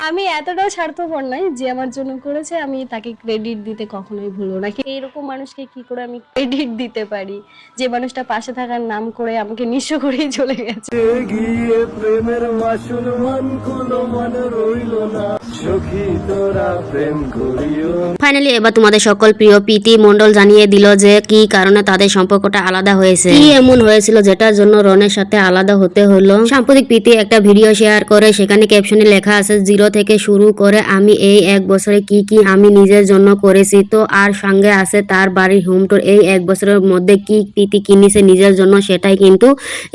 আমি এতটাও স্বার্থপর নই, যে আমার জন্য করেছে আমি তাকে ক্রেডিট দিতে কখনোই ভুলবো না। এরকম মানুষকে কি করে আমি ক্রেডিট দিতে পারি, যে মানুষটা পাশে থাকার নাম করে আমাকে নিঃস্ব করেই চলে গেছে। গিয়ে প্রেমের মাসুল মান কোনো মান রইল না, সখী তোরা প্রেম করিও। ফাইনালি এবার তোমাদের সকল প্রিয় প্রীতি মণ্ডল জানিয়ে দিল যে কি কারণে তাদের সম্পর্কটা আলাদা হয়েছে, কি এমন হয়েছিল যেটার জন্য রনের সাথে আলাদা হতে হলো। সাম্প্রতিক প্রীতি একটা ভিডিও শেয়ার করে সেখানে ক্যাপশনে লেখা আছে, জিরো থেকে শুরু করে আমি এই 1 বছরে কি কি আমি নিজের জন্য করেছি। তো আর সঙ্গে আছে তার বাড়ির হোম টুর। এই 1 বছরের মধ্যে কি প্রীতি কিনেছে নিজের জন্য সেটাই কিন্তু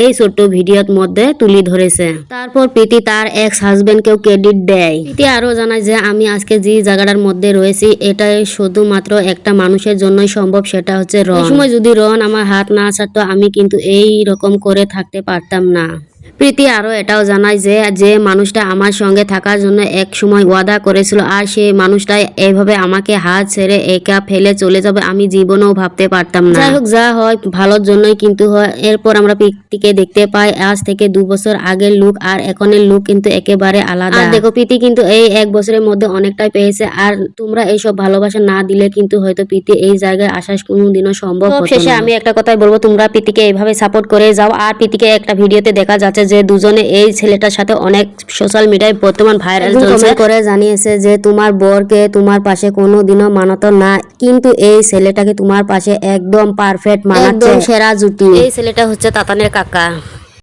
এই ছোট্ট ভিডিওর মধ্যে তুলে ধরেছে। তারপর প্রীতি তার এক্স হাজবেন্ডকেও ক্রেডিট দেয়। প্রীতি আরো জানায় যে আমি আজকে যে জায়গাটার মধ্যে রয়েছি এটাই শুধুমাত্র একটা মানুষের জন্যই সম্ভব, সেটা হচ্ছে রন। এই সময় যদি রন আমার হাত না ছাড়তো আমি কিন্তু এই রকম করে থাকতে পারতাম না। প্রীতি আরো এটাও জানায় যে যে মানুষটা আমার সঙ্গে থাকার জন্য এক সময় ওয়াদা করেছিল আর সেই মানুষটা এইভাবে আমাকে হাত ছেড়ে একা ফেলে চলে যাবে আমি জীবনেও ভাবতে পারতাম না। যাই হোক, যা হয় ভালোর জন্যই কিন্তু হয়। এরপর আমরা প্রীতিকে দেখতে পাই আজ থেকে 2 বছর আগের লুক আর এখনের লুক কিন্তু একেবারে আলাদা। আর দেখো প্রীতি কিন্তু এই 1 বছরের মধ্যে অনেকটাই পেয়েছে। আর তোমরা এইসব ভালোবাসা না দিলে কিন্তু হয়তো প্রীতি এই জায়গায় আসা কোনোদিনও সম্ভব হতো না। শেষে আমি একটা কথাই বলবো, তোমরা প্রীতিকে এইভাবে সাপোর্ট করে যাও। আর প্রীতিকে একটা ভিডিওতে দেখা যাচ্ছে যে দুজনে এই ছেলেটার সাথে অনেক সোশ্যাল মিডিয়ায় বর্তমান ভাইরাল চলছে। করে জানিয়েছে যে তোমার বরকে তোমার পাশে কোনোদিনও মানাতো না, কিন্তু এই ছেলেটাকে তোমার পাশে একদম পারফেক্ট মানাচ্ছে, সেরা জুটি। এই ছেলেটা হচ্ছে তাতানের কাকা।